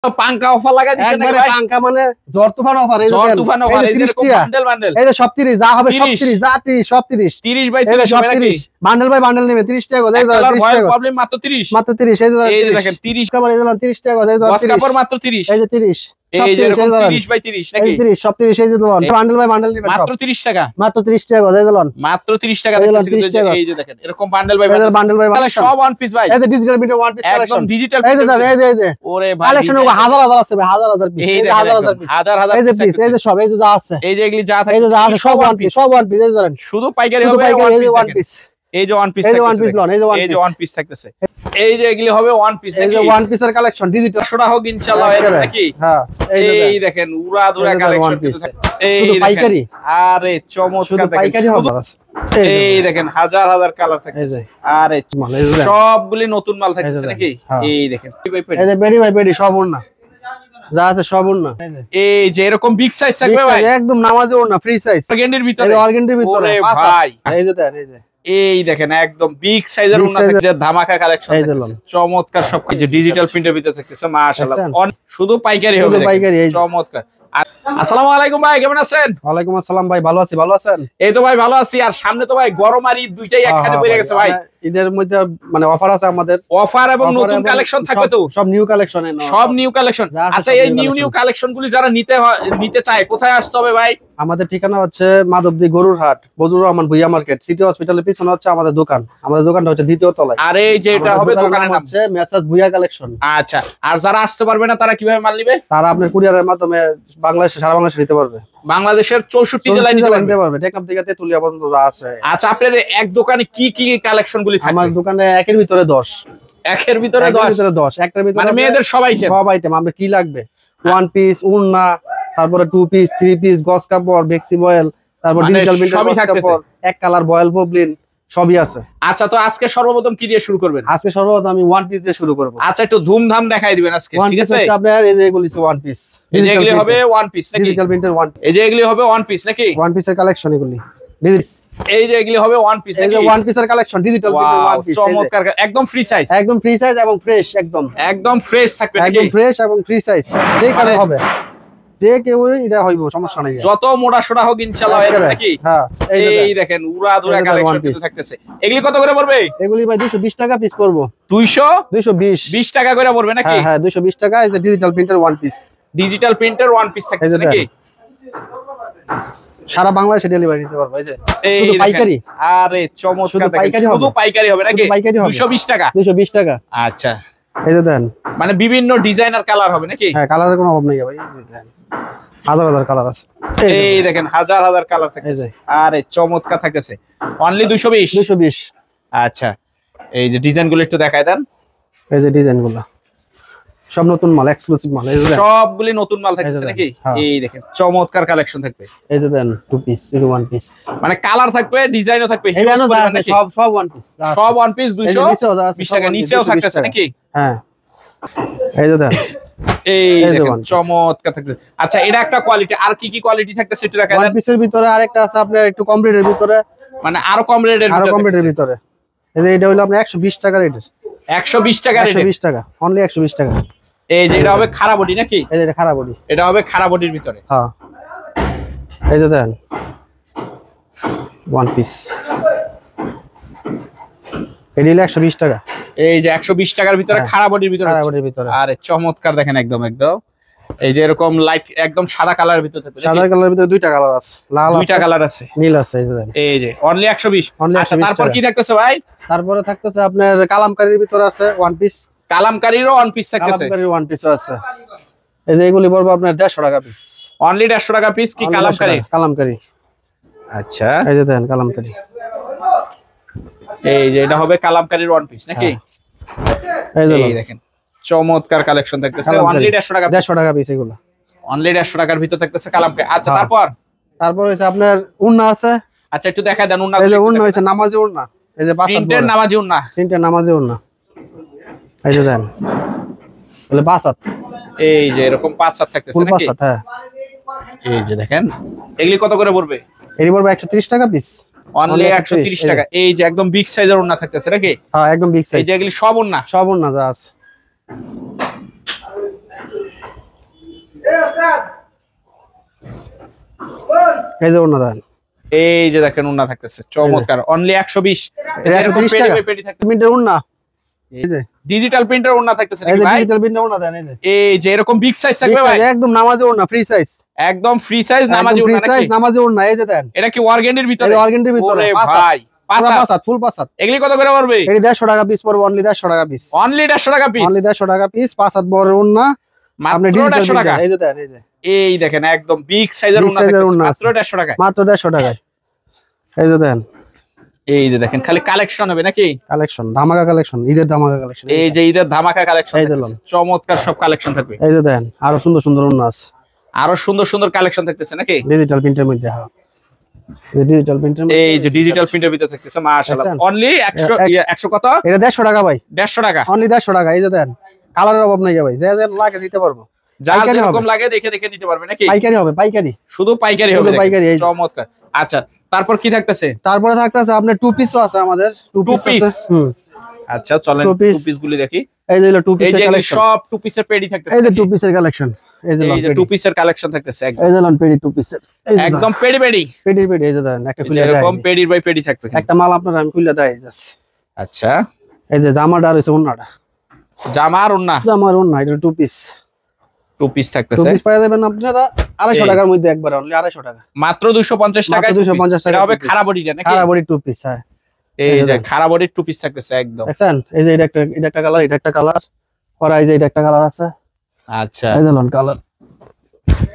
পাঙ্কা offer লাগাই দিছেন নাকি ভাই? পাঙ্কা মানে ঝড় তুফান অফার। এই ঝড় তুফান অফার, এই যে বান্ডেল বান্ডেল, এই যে সব 30 যা হবে সব 30, যা 30 সব 30 30 বাই 30 সব 30 বান্ডেল বাই বান্ডেল নেবে 30 টাকা করে। এই যে 30 টাকা প্রবলেম মাত্র 30, মাত্র 30। এই যে দেখেন 30 কাপড়, এই যে 30 টাকা করে। বস কাপড় মাত্র 30, এই যে 30 এই যে 30 বাই 30 নাকি 30 সব 30। এই যে বান্ডেল বাই বান্ডেল নেবে মাত্র 30 টাকা, মাত্র 30 টাকা করে। এই যে মাত্র 30 টাকা দেখতেছেন। এই যে দেখেন এরকম bundle by bundle by bundle সব ওয়ান পিস ভাই। এই যে digital video one piece collection, একদম ডিজিটাল। এই যে এই যে ওরে ভাই কালেকশন হাজার হাজার আছে ভাই, হাজার হাজার পিস, এই যে হাজার হাজার পিস, হাজার হাজার এই যে পিস, এই যে সব, এই যে যা আছে, এই যে এগুলি যা থাকে, এই যে যা আছে সব ওয়ান পিস, সব ওয়ান পিস। এই যে ধরেন শুধু পাইকারি হবে ওয়ান পিস, এই যে ওয়ান পিস, এই যে ওয়ান পিস লন, এই যে ওয়ান পিস থাকতেছে, এই যে এগুলি হবে ওয়ান পিস নাকি, এই যে ওয়ান পিসের কালেকশন ডিজিটাল শোনা হোক ইনশাআল্লাহ নাকি। হ্যাঁ এই দেখেন উড়া দুরা কালেকশন কিন্তু এই পাইকারি। আরে চমৎকার দেখেন, পাইকারি হবে। এই দেখেন হাজার হাজার কালার থাকতেছে, আরে সবগুলি নতুন মাল থাকতেছে নাকি। এই দেখেন এই যে বেডি ভাই, বেডি সব ওড়না যা আছে সব ওড়না। এই যে এরকম বিগ সাইজ থাকবে ভাই, একদম নামাজি ওড়না, ফ্রি সাইজ, অর্গেন্ডির ভিতরে, এই অর্গেন্ডির ভিতরে ভাই। এই যে দেন, এই যে এই দেখেন একদম বিগ সাইজের ওড়না থাকছে, ধামাকা কালেকশন থাকছে, চমৎকার সব কিছু ডিজিটাল প্রিন্টের ভিতরে থাকছে মাশাআল্লাহ। শুধু পাইকারি হবে, চমৎকার। আসসালামু আলাইকুম ভাই, কেমন আছেন? ওয়ালাইকুম আসসালাম ভাই, ভালো আছি, ভালো আছেন? এই তো ভাই ভালো আছি। আর সামনে তো ভাই গরম আর ঈদ দুইটাই একসাথে পড়ে গেছে ভাই। ঈদের মধ্যে মানে অফার আছে আমাদের, অফার এবং নতুন কালেকশন থাকবে তো, সব নিউ কালেকশন, সব নিউ কালেকশন। আচ্ছা এই নিউ কালেকশন গুলি যারা নিতে চায় কোথায় আসতে হবে ভাই? আমাদের ঠিকানা হচ্ছে মাধবদী গরুর হাট, বদরুর রহমান ভুইয়া মার্কেট, সিটি হসপিটালের পিছনে হচ্ছে আমাদের দোকান। আমাদের দোকানটা হচ্ছে দ্বিতীয় তলায়। আর এই যে এটা হবে দোকানের নাম হচ্ছে মেসাজ ভুইয়া কালেকশন। আচ্ছা, আর যারা আসতে পারবে না তারা কিভাবে মাল নেবে? তারা আপনার কুরিয়ারের মাধ্যমে বাংলাদেশে, সারা বাংলাদেশে নিতে পারবে। বাংলাদেশের 64 জেলায় নিতে পারবে, টেকনাফ থেকে তেতুলিয়া পর্যন্ত আছে। আচ্ছা, আপনার এক দোকানে কি কি কালেকশন গুলি থাকবে? আমার দোকানে একের ভিতরে 10, একের ভিতরে 10, একটার ভিতরে মানে মেয়েদের সব আইটেম। আমরা কি লাগবে, ওয়ান পিস, ওড়না, তারপরে টু পিস, থ্রি পিস, গস কাপড়, বেক্সি বয়েল, তারপর ডিজিটাল সবই থাকতেছে, এক কালার বয়েল পবলিন সবই আছে। আচ্ছা, তো আজকে সর্বপ্রথম কি দিয়ে শুরু করবেন? আজকে সর্বপ্রথম আমি ওয়ান পিস দিয়ে শুরু করব। আচ্ছা, একটু ধুমধাম দেখাই দিবেন আজকে, ঠিক আছে? আপনার এই যে এগুলি ওয়ান পিস, এই যে এগুলি হবে ওয়ান পিস নাকি ডিজিটাল প্রিন্টের ওয়ান, এই যে এগুলি হবে ওয়ান পিস নাকি ওয়ান পিসের কালেকশন এগুলি, এই যে এগুলি হবে ওয়ান পিস নাকি, এই যে ওয়ান পিসের কালেকশন ডিজিটাল প্রিন্টের ওয়ান পিস, চমৎকার, একদম ফ্রি সাইজ, একদম ফ্রি সাইজ এবং ফ্রেশ, একদম ফ্রেশ থাকবে নাকি, একদম ফ্রেশ এবং ফ্রি সাইজ। যেই কালার হবে, যে কেউ এটা হইব, সমস্যা নাই, যত মোটা সোটা হোক ইনশাআল্লাহ নাকি। হ্যাঁ, এই দেখেন উড়া দুরা কালেকশন কিন্তু থাকতেছে। এগুলি কত করে পড়বে? এগুলি ভাই 220 টাকা পিস পড়বো। 220 টাকা করে পড়বে নাকি? হ্যাঁ 220 টাকা। এই যে digital printer one piece, digital printer one piece থাকতেছে নাকি, সারা বাংলাদেশে ডেলিভারি দিতে পারবো। এই যে শুধু পাইকারি, আরে চমৎকার দেখেন, শুধু পাইকারি হবে নাকি? 220 টাকা, 220 টাকা। আচ্ছা, এই যে দেন, মানে বিভিন্ন ডিজাইনার কালার হবে নাকি? হ্যাঁ, কালারের কোনো অভাব নেই ভাই, হাজার হাজার কালার আছে। এই দেখেন হাজার হাজার কালার থাকতেছে, আরে চমৎকার থাকতেছে। অনলি 220। আচ্ছা, এই যে ডিজাইনগুলো একটু দেখায় দেন। এই যে ডিজাইনগুলো সব নতুন মাল, এক্সক্লুসিভ মাল, সবগুলি নতুন মাল থাকতেছে নাকি? এই দেখেন চমৎকার কালেকশন থাকবে। এই যে দেন টু পিস, এই ওয়ান পিস, মানে কালার থাকবে, ডিজাইনও থাকবে, সব ওয়ান পিস, সব ওয়ান পিস 220 টাকা, নিচেও থাকতেছে নাকি? হ্যাঁ, এই যে দেন, এই দেখেন চমৎকার থাকতেছে। আচ্ছা, এটা একটা কোয়ালিটি, আর কি কি কোয়ালিটি থাকতেছে একটু দেখায় দেন। ওয়ান পিসের ভিতরে আরেকটা আছে আপনার একটু কম রেটের ভিতরে, মানে আরো কম রেটের ভিতরে। এই যে এটা হলো আপনার 120 টাকা রেটের, 120 টাকা রেটের, 120 টাকা, অনলি 120 টাকা। এই যে এটা হবে খাড়া বডি নাকি? এই যে এটা খাড়া বডি, এটা হবে খাড়া বডির ভিতরে। হ্যাঁ, এই যে দেন ওয়ান পিস, এটা হলো 120 টাকা। এই যে 120 টাকার ভিতরে খাড়া বডির ভিতরে, আরে চমৎকার দেখেন, একদম এই যে এরকম লাইট একদম সাদা কালারের ভিতরে থাকবে, সাদা কালারের ভিতরে দুইটা কালার আছে, লাল দুইটা কালার আছে, নীল আছে। এই যে দেন, এই যে অনলি 120। আচ্ছা, তারপর কি থাকতেছে ভাই? তারপরে থাকতেছে আপনার কালামকারীর ভিতরে আছে ওয়ান পিস, কালামকারীরও ওয়ান পিস থাকতেছে, কালামকারীর ওয়ান পিস আছে। এই যে এগুলি পড়বে আপনার 150 টাকা পিস, অনলি 150 টাকা পিস। কি কালামকারী? আচ্ছা, এই যে দেন কালামকারী, এই যে এটা হবে কালামকারীর ওয়ান পিস নাকি? এই দেখেন চমৎকার কালেকশন থাকতেছে, অনলি 150 টাকা, 150 টাকা পিস, এগুলো অনলি 150 টাকার ভিতর থাকতেছে কালামকারী। আচ্ছা, তারপর হইছে আপনার ওড়না আছে। আচ্ছা, একটু দেখায় দেন ওড়না। এই যে ওড়না হইছে নামাজি ওড়না, এই যে প্রিন্টের নামাজি ওড়না, প্রিন্টের নামাজি ওড়না। এই যে দেন, বলে 5 হাত, এই যে এরকম 5 হাত থাকতেছে নাকি? হ্যাঁ, এই যে দেখেন এগুলি কত করে পড়বে? এগুলি পড়বে 130 টাকা পিস, অনলি 130 টাকা। এই যে একদম বিগ সাইজের ওড়না থাকতেছে নাকি? হ্যাঁ, একদম বিগ সাইজ। এই যে এগুলি সব ওড়না, যা আছে। এই যে ওন্না দেন, এই যে দেখেন ওন্না থাকতেছে চমৎকার, অনলি 120 এরকম পেডি থাকতেছে প্রিন্টের ওন্না, এই যে ডিজিটাল প্রিন্টার ওন্না থাকতেছে এই নাকি যে ভাই? ডিজিটাল প্রিন্টের ওন্না দেন, এই যে এরকম বিগ সাইজ থাকবে ভাই, একদম নামাজি ওন্না, ফ্রি সাইজ, একদম ফ্রি সাইজ নামাজি ওন্না নাকি? নামাজি ওন্না, এই যে দেন, এটা কি অর্গানডির ভিতরে? এই অর্গানডির ভিতরে ওরে ভাই পাঁচাত ফুল পাঁচাত। এগুলি কত করে পড়বে? এটি 150 টাকা পিস পড়বে, অনলি 150 টাকা পিস, অনলি 150 টাকা পিস, অনলি 150 টাকা পিস, পাঁচাত বড় ওন্না, আপনি মাত্র ডিজিটাল 150 টাকা। এই যে দেন, এই যে এই দেখেন একদম বিগ সাইজের ওন্না থাকতেছে মাত্র 150 টাকা, মাত্র 150 টাকায়, এই যে দেন, এই যে দেখেন খালি কালেকশন হবে নাকি? কালেকশন ধামাকা কালেকশন, ঈদের ধামাকা কালেকশন, এই যে ঈদের ধামাকা কালেকশন এই যে থাকতেছে চমৎকার সব কালেকশন থাকবে, এই যে দেন, আরো সুন্দর সুন্দর ওন্না আছে, আরো সুন্দর সুন্দর কালেকশন থাকতেছে নাকি? ডিজিটাল প্রিন্টের মধ্যে, হ্যাঁ ডিজিটাল প্রিন্টের মধ্যে, এই যে ডিজিটাল প্রিন্টের ভিতরে থাকতেছে মাশাআল্লাহ, দেখছেন? অনলি 100 কত? এটা 150 টাকা ভাই, 150 টাকা, অনলি 150 টাকা, এই যে দেন, কালারের অভাব নাই ভাই, যে যে লাগে দিতে পারবো, যার পাইকারি যেরকম হবে। লাগে দেখে দেখে নিতে পারবে নাকি? পাইকারি হবে, পাইকারি, শুধু পাইকারি হবে, শুধু পাইকারি, এই দেখেন, যে। চমৎকার। আচ্ছা তারপর কি থাকতেছে? তারপরে থাকতেছে আপনার টু পিসও আছে আমাদের, টু Two পিস piece? আচ্ছা চলেন Two piece। টু পিস গুলি দেখি। এই যে হলো টু এই পিসের যে এগুলি কালেকশন, সব টু পিসের পেডি থাকতেছে এই যে নাকি? টু পিসের কালেকশন, এই যে এই যে টু পিসের কালেকশন থাকতেছে একদম, এই যে লন পেডি টু পিসের, একদম পেডি পেডি, পেডি পেডি, এই যে দেন একটা এই যে খুলে এরকম দেয়, পেডির বাই পেডি থাকবে। একটা মাল আপনার আমি খুলে দেয় জাস্ট, আচ্ছা এই যে জামাটা আর হইছে ওন্নাটা, জামা আর ওন্না জামার ওন্না, এটা two piece, two piece two থাকতেছে পিস পাওয়া যাবেন আপনারা 250 এই। টাকার মধ্যে, একবার অনলি 250 টাকা, মাত্র 250 টাকা, মাত্র 250 টাকা এটা হবে two piece। খারাপ বডিটা নাকি? খারাপ বডি টু পিস, হ্যাঁ এই যে খারাপ বডির টু পিস থাকতেছে একদম। দেখছেন, এই যে এটা একটা কালার, এটা একটা কালার, আর এই যে এটা একটা কালার আছে, আচ্ছা এই যে লন কালার,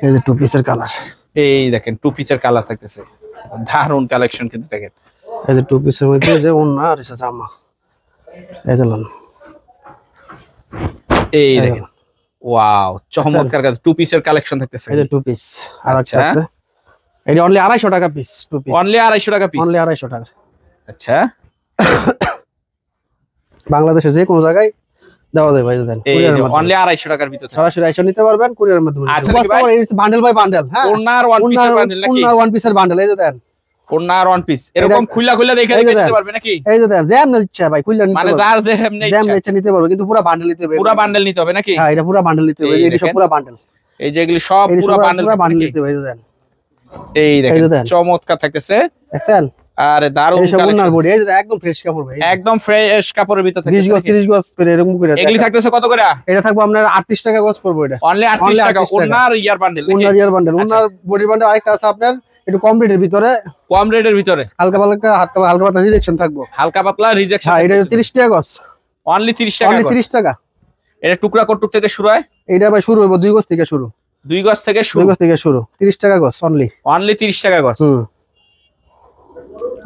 এই যে টু পিসের কালার, এই দেখেন টু পিসের কালার থাকতেছে, দারুন কালেকশন কিন্তু দেখেন। এই যে টু পিসের মধ্যে যে ওন্না আর হইছে জামা, এই যে লন, এই এই দেখেন ওয়াও চমৎকার টু পিসের কালেকশন থাকতেছে, এই যে টু পিস, আর আচ্ছা। একটা আছে, এটা অনলি 250 টাকা পিস, টু পিস অনলি 250 টাকা পিস। অনলি 250 টাকা, আচ্ছা বাংলাদেশে যে কোনো জায়গায় দেওয়া যায় ভাই, দেন এই কুরিয়ারের যে মাধ্যমে। অনলি 250 টাকার ভিতরে থাকবে। সরাসরি এসে নিতে পারবেন কুরিয়ারের মাধ্যমে, আচ্ছা নাকি ভাই? বান্ডেল বাই বান্ডেল, হ্যাঁ ওনার ওয়ান পিসের বান্ডেল নাকি? ওন্নার ওয়ান পিসের বান্ডেল, এই যে দেন, ওনার ওয়ান পিস এরকম খুললা খুললা দেখে এই যে দেখে দেন। নিতে পারবে নাকি? এই যে দেন, জ্যাম না ইচ্ছা ভাই খুললে নিতে মানে পারবেন, যার যে এমনি জ্যাম ইচ্ছা ইচ্ছা নিতে পারবে, কিন্তু পুরো বান্ডেল নিতে হবে, পুরো বান্ডেল নিতে হবে নাকি? হ্যাঁ এটা পুরো বান্ডেল নিতে হবে, এই এই সব দেখেন। পুরো বান্ডেল, এই যে এগুলি সব এই পুরো বান্ডেল পুরো বান্ডেল নাকি? নিতে হবে, এই যে দেন, এই এই দেখেন যে দেন। চমৎকার থাকতেছে, দেখছেন, আরে দারুন এই সব ওন্নার কালেকশন, বডি, এই যে একদম ফ্রেশ কাপড় ভাই, একদম ফ্রেশ কাপড়ের ভিতর 20 থাকতেছে গজ নাকি? 30 গজ করে এরকম করে, এগুলি থাকতেছে কত করে? এটা থাকবে আপনার 38 টাকা গজ পড়বে, এটা অনলি 38 টাকা 38 টাকা। ওনার ইয়ার বান্ডেল নাকি? ওন্নার ইয়ার বান্ডেল, আচ্ছা। ওন্নার বডি বান্ডেল, আরেকটা আছে আপনার একটু কম রেটের ভিতরে, কম রেটের ভিতরে হালকা পাতলা রিজেকশন থাকবো, হালকা পাতলা রিজেকশন, হ্যাঁ এটা 30 টাকা গজ, অনলি 30 টাকা অনলি গজ। 30 টাকা, এটা টুকরা কটুক থেকে শুরু হয়, এটা ভাই শুরু হইব 2 গজ থেকে শুরু, 2 গজ থেকে 2 শুরু, গজ থেকে শুরু, 30 টাকা গজ অনলি, অনলি 30 টাকা গজ।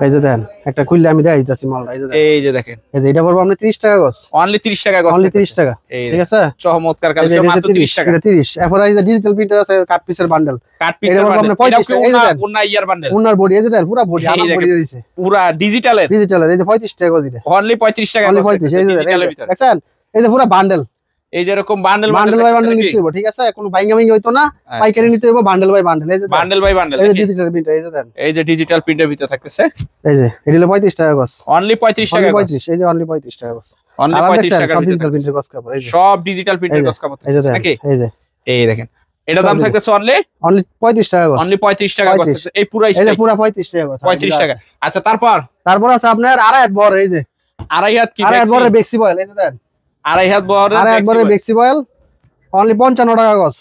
এই যে দেন, একটা খুললে আমি দেখাই দিতেছি মালটা, এই যে দেন, এই যে দেখেন এই যে এটা পড়বো আপনি 30 টাকা গজ, অনলি 30 টাকা গজ, অনলি 30 টাকা, এই ঠিক আছে, চমৎকার এই যে কালেকশন এটা মাত্র 30 টাকা। এটা 30, এরপর এই যে ডিজিটাল প্রিন্টার আছে কাট পিসের বান্ডেল, কাট এটা পিসের বলবো বান্ডেল, আপনার 35 এটাও কি টাকা, এই যে ওনা দেন। ওনা ইয়ার বান্ডেল, ওন্নার বডি, এই যে দেন পুরো বডি, এই আলাদা দেখেন। বডি দিয়েছে পুরা ডিজিটালের, ডিজিটালের, এই যে 35 টাকা গজ, এটা অনলি 35 টাকা অনলি গজ 35, এই যে দেন, ডিজিটালের এই যে, ভিতরে। দেখছেন, এই যে পুরো বান্ডেল, এই যে এরকম বান্ডেল বান্ডেল বাই বান্ডেল নিতে হবে, ঠিক আছে, কোনো বাইঙ্গা মিঙ্গা হইতো না, পাইকারি নিতে হবে, বান্ডেল বাই বান্ডেল, এই যে দেন, বান্ডেল বাই বান্ডেল, এই যে ডিজিটাল প্রিন্টার, এই যে দেন, এই যে ডিজিটাল প্রিন্টের ভিতরে থাকতেছে এই যে এটা হলো 35 টাকা গজ, অনলি 35 টাকা অনলি গজ, 35, এই যে অনলি 35 টাকা গজ, অনলি আর 35 টাকা সব ডিজিটাল প্রিন্টার গজ কাপড়, এই যে সব ডিজিটাল প্রিন্টের এই যে, গজ কাপড় এই যে থাকতেছে দেন, নাকি? এই যে এই দেখেন এটা দাম সব থাকতেছে অনলি অনলি 35 টাকা গজ, অনলি 35 টাকা গজ 35 থাকতেছে, এই পুরো এই যে পুরো 35 টাকা গজ, 35 টাকা। আচ্ছা তারপর তারপর আছে আপনার আড়াই হাত বড়, এই যে আড়াই হাত কি আড়াই হাত বড় বেক্সি বয়েল, এই যে দেন, আড়াই হাত বড় আড়াই হাত বড় বেক্সি বয়েল, অনলি 55 টাকা গজ,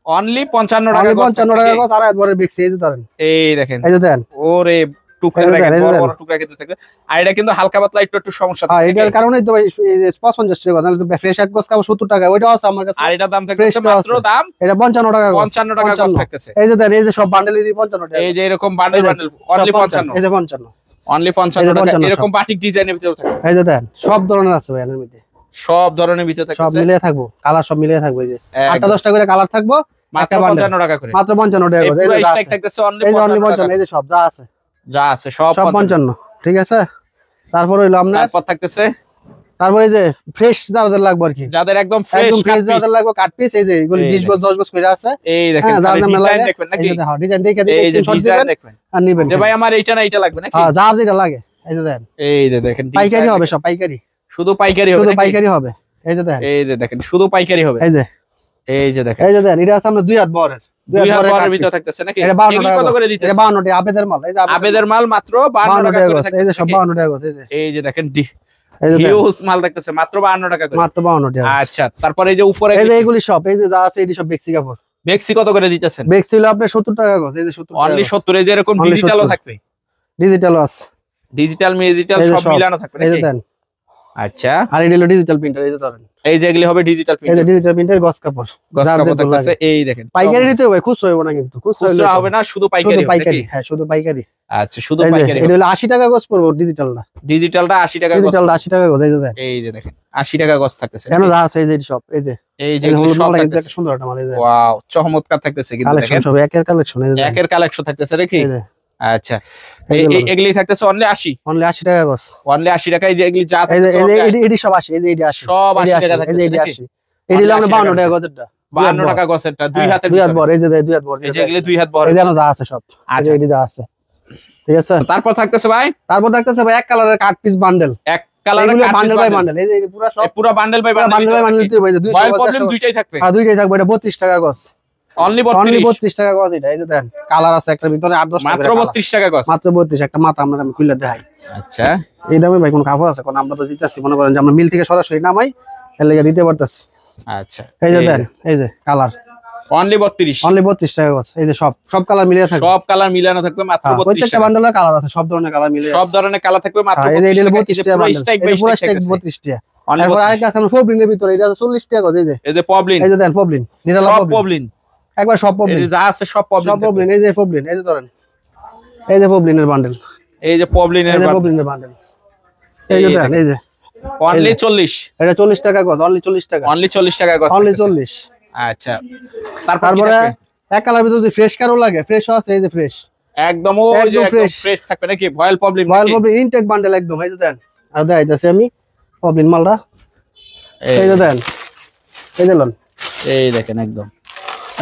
অনলি 55 টাকা অনলি গজ 55 টাকা গজ, আড়াই হাত বড় বেক্সি, এই যে ধরেন, এই দেখেন এই যে দেন, ওরে টুকরা এই যে দেখেন দেন, এই যে বড় দেন। বড় টুকরা কিন্তু থাকে, আর এটা কিন্তু হালকা পাতলা একটু একটু সমস্যা হ্যাঁ থাকে এটার কারণেই তো ভাই এই যে 55 টাকা গজ, নাহলে তো ফ্রেশ এক গজ কাপড় 70 টাকা, ওইটাও আছে আমার কাছে, আর এটা দাম থাকতেছে Fresh টা মাত্র আছে। দাম এটা 55 টাকা গজ, 55 টাকা গজ 55 থাকতেছে, এই যে দেন, এই যে সব বান্ডেলই 55 টাকা, এই যে এরকম বান্ডেল এই যে, বান্ডেল অনলি সব 55, এই যে 55, অনলি এই 55 যে টাকা, 55 এরকম বাটিক ডিজাইনের ভিতরে থাকে, এই যে দেন, সব ধরনের আছে ভাই এর মধ্যে, সব ধরনের ভিতরে সব থাকতেছে মিলিয়ে থাকবো, কালার সব মিলিয়ে থাকবো, এই যে 8টা একদম। 10টা করে কালার থাকবো, মাত্র একটা বান্ডেল 55 টাকা করে, মাত্র 55 টাকা এই গজ, এই পুরো যে যা স্ট্যাক আছে, থাকতেছে অনলি এই যে অনলি 55 55, টাকা, এই যে সব যা আছে যা আছে সব সব 55, ঠিক আছে। তারপর হইলো আপনার, তারপর থাকতেছে তারপর এই যে ফ্রেশ যাদের লাগবে আর কি, যাদের একদম ফ্রেশ একদম ফ্রেশ যাদের লাগবে কাট পিস, এই যে এগুলো এই 20 গজ 10 গজ করে আছে, এই দেখেন হ্যাঁ, যার খালি নামে ডিজাইন লাগে, দেখবেন এই নাকি? যে দেখো ডিজাইন দেখে এই যে স্ক্রিনশট ডিজাইন দিবেন দেখবেন আর নিবেন, যে ভাই আমার এইটা না এইটা লাগবে নাকি? হ্যাঁ যার যেটা লাগে, এই যে দেন, এই যে দেখেন পাইকারি design হবে দেখেন। সব পাইকারি, শুধু পাইকারি হবে শুধু নাকি? পাইকারি হবে, এই যে দেন, এই যে দেখেন শুধু পাইকারি হবে, এই যে এই যে দেখেন এই যে দেন, এটা আছে আমরা 2 হাত বড়ের, 2 হাত বহরের ভিতরে থাকতেছে নাকি? এগুলি কত করে দিতেছেন? এটা 52 টাকা আবেদের মাল। এই যে আবেদের মাল মাত্র 52 টাকা করে থাকতেছে। এই যে সব 52 টাকা করে। এই যে দেখেন হিউজ মাল থাকতেছে মাত্র 52 টাকা করে। মাত্র 52 টাকা। আচ্ছা, তারপরে এই যে উপরে এই যে এগুলি সব এই যে যা আছে এটি সব বেক্সি কাপড়। বেক্সি কত করে দিতেছেন? বেক্সি হলো আপনার 70 টাকা গজ। এই যে 70 টাকা। অনলি 70। এই যে এরকম ডিজিটালও থাকবে। ডিজিটালও আছে। ডিজিটাল সব মিলানো থাকবে নাকি? এই যে দেন। আচ্ছা, আর এটা হলো ডিজিটাল প্রিন্টার। এই যে ধরেন। এই যে এগুলি হবে ডিজিটাল প্রিন্টার। এই যে ডিজিটাল প্রিন্টার গজ কাপড় থাকতেছে। এই দেখেন পাইকারি নিতে হবে, খুচরা হবে না কিন্তু। খুচরা হবে না, শুধু পাইকারি হবে নাকি? হ্যাঁ, শুধু পাইকারি। আচ্ছা, শুধু পাইকারি। এটা হলো 80 টাকা গজ পড়বে ডিজিটালটা। ডিজিটালটা 80 টাকা গজ। ডিজিটালটা 80 টাকা গজ। এই যে দেন। এই যে দেখেন 80 টাকা গজ থাকতেছে। কেন যা আছে এই যে সব এই যে এগুলি সব থাকতেছে। সুন্দর একটা মাল। এই যে ওয়াও, চমৎকার থাকতেছে কিন্তু দেখেন। কালেকশন সব একের কালেকশন। এই যে একের কালেকশন থাকতেছে নাকি? আচ্ছা, এগুলি থাকতেছে অনলি 80। অনলি 80 টাকা গজ। অনলি 80 টাকা। এই যে এগুলি যা থাকতেছে এডি সব 80। এই যে এডি 80। সব 80 টাকা থাকতেছে নাকি? এডি হলো 52 টাকা গজেরটা। 52 টাকা গজেরটা 2 হাতের 2 হাত বড়। এই যে 2 হাত বড়। এই যে এগুলি 2 হাত বড়। এই যে যা আছে সব। আচ্ছা, এডি যা আছে। ঠিক আছে। তারপর থাকতেছে ভাই, তারপর থাকতেছে ভাই এক কালারের কাট পিস বান্ডেল। এক কালারের cut piece bundle by bundle. এই যে পুরো সব পুরো bundle by bundle. Bundle by bundle দিতে ভাই। বয়েল প্রবলেম দুইটাই থাকবে। হ্যাঁ, দুইটাই থাকবে। এটা 32 টাকা গজ। অনলি 32 টাকা গজ। এটা এই যে দেন কালার আছে একটা ভিতরে 8-10 টাকা। মাত্র 32 টাকা গজ। মাত্র 32। একটা মাথা আমরা আমি খুলে দেখাই। আচ্ছা, এই দামে ভাই কোন কাপড় আছে কোন? আমরা তো দিতেছি, মনে করেন যে আমরা মিল থেকে সরাসরি নামাই, এর লাগি দিতে পারতেছি। আচ্ছা, এই যে দেন। এই যে কালার অনলি 32। অনলি 32 টাকা গজ। এই যে সব কালার মিলিয়ে থাকবে। সব কালার মিলানো থাকবে মাত্র 32 টাকা। প্রত্যেকটা বান্ডেলের কালার আছে, সব ধরনের কালার মিলিয়ে। সব ধরনের কালার থাকবে মাত্র 32 টাকা। এই যে পুরো স্ট্রাইক বাই স্ট্রাইক 32 টাকা। এরপর আরেকটা আছে পবলিনের ভিতরে। এটা আছে 40 টাকা গজ। এই যে পবলিন। এই যে দেন পবলিন। নিরালা পবলিন। একবার সব পবলিন। এই যে যা আছে সব পবলিন। সব পবলিন। এই যে পবলিন। এই যে ধরেন। এই যে পবলিনের বান্ডেল। এই যে পবলিনের বান্ডেল। এই যে দেন। এই যে অনলি 40। এটা 40 টাকা গজ। অনলি 40 টাকা। অনলি 40 টাকা গজ। অনলি 40। আচ্ছা, তারপরে এক কালার ভিতরে যদি ফ্রেশ কারো লাগে, ফ্রেশও আছে। এই যে ফ্রেশ একদম। ওই যে একদম ফ্রেশ থাকবে নাকি? ভয়েল প্রবলেম নাকি? ভয়েল প্রবলেম ইনটেক বান্ডেল একদম। এই যে দেন। আর দেখাইতাছি আমি প্রবলেম মালটা। এই যে দেন। এই যে লন। এই দেখেন একদম।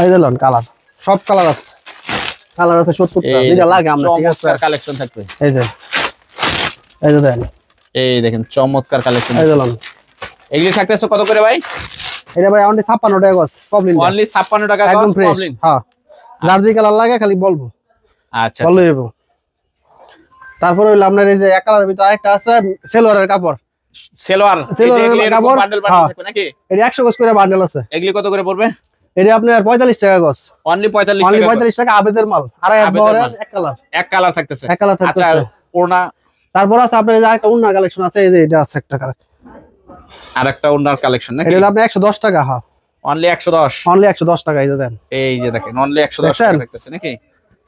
এই যে লন কালার। সব কালার আছে। কালার আছে 70 টা। যেটা লাগে আমরা। ঠিক আছে, কালেকশন থাকবে। এই যে দেন। এই দেখেন চমৎকার কালেকশন। এই যে লন। এগুলি থাকতেছে কত করে ভাই? এটা ভাই অনলি 56 টাকা গজ। প্রবলেম অনলি 56 টাকা গজ। একদম ফ্রেশ। হ্যাঁ, যার যে কালার লাগে খালি বলবো। আচ্ছা, বলে দেব। তারপর হইলো আপনার এই যে এক কালারের ভিতর আরেকটা আছে সেলোয়ারের কাপড়। সেলোয়ার। এই যে এগুলি এরকম বান্ডেল থাকবে নাকি? এটা 100 গজ করে বান্ডেল আছে। এগুলি কত করে পড়বে? এটা আপনার 45 টাকা গজ। অনলি 45 টাকা। অনলি 45 টাকা আবেদের মাল। আর এক বহরের এক কালার। এক কালার থাকতেছে। এক কালার থাকতেছে। আচ্ছা, ওড়না। তারপর আছে আপনার এই যে আরেকটা ওড়নার কালেকশন আছে। এই যে এটা আছে একটা কালার। আরেকটা ওড়নার কালেকশন নাকি? এটা আপনার 110 টাকা। হ্যাঁ, অনলি 110। অনলি 110 টাকা। এই যে দেন। এই যে দেখেন অনলি 110 টাকা থাকতেছে নাকি?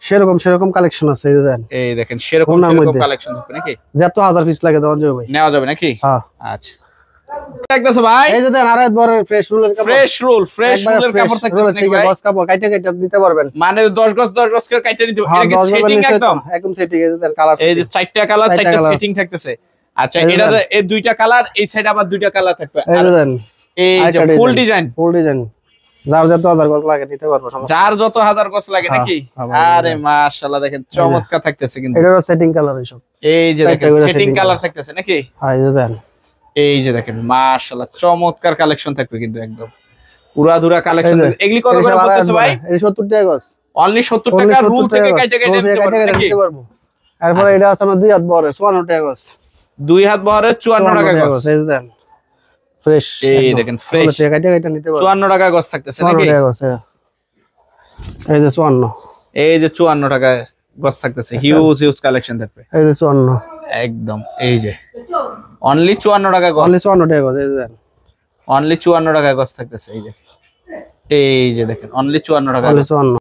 সেরকম কালেকশন আছে। এই যে দেন। এই দেখেন সেরকম কালেকশন থাকবে নাকি? যত 1000 পিস লাগে দেওয়া যাবে ভাই। নেওয়া যাবে নাকি? হ্যাঁ। আচ্ছা, দেখতেছো ভাই? এই যে দেন আড়াই বরের ফ্রেশ রুলের কাপড়। ফ্রেশ রুলের কাপড় থাকতেছে নাকি ভাই? গজ কাপড় কাইটা দিতে পারবেন। মানে 10 গজ করে কাইটা নিতে পারবেন। এটা কি সেটিং একদম? একদম সেটিং। এই যে দেন কালার। এই যে 4টা কালার 4টা সেটিং থাকতেছে। আচ্ছা, এটা এই দুইটা কালার, এই সাইডে আবার দুইটা কালার থাকবে। এই যে দেন। এই যে ফুল ডিজাইন। যার যত 1000 গজ লাগে নিতে পারবো। যার যত 1000 গজ লাগে নাকি? আরে মাশাআল্লাহ, দেখেন চমৎকার থাকতেছে কিন্তু। এটারও সেটিং কালার এইসব। এই যে দেখেন সেটিং কালার থাকতেছে নাকি? হ্যাঁ, এই যে দেন। এই যে দেখেন মাশাআল্লাহ চমৎকার কালেকশন থাকবে কিন্তু একদম পুরাধুরা কালেকশন। এগুলি কত করে পড়তেছে ভাই? এই 70 টাকা গজ। অনলি 70 টাকা। রুল থেকে কাইটা নিতে পারবো। এরপর এটা আছে আমার 2 হাত বহরের 54 টাকা গজ। 2 হাত বহরের 54 টাকা গজ। এই যে দেন ফ্রেশ। এই দেখেন ফ্রেশ। কাইটা নিতে পারবো। 54 টাকা গজ থাকতেছে নাকি? 54 টাকা গজ। এই যে 54। এই যে 54 টাকা গজ থাকতেছে। হিউজ কালেকশন থাকবে। এই যে 54 একদম। এই যে অনলি 54 টাকা গজ। অনলি 54 টাকা গজ। এই যে দেন অনলি 54 টাকা গজ থাকতেছে। এই যে দেখেন অনলি 54 টাকা। অনলি 54।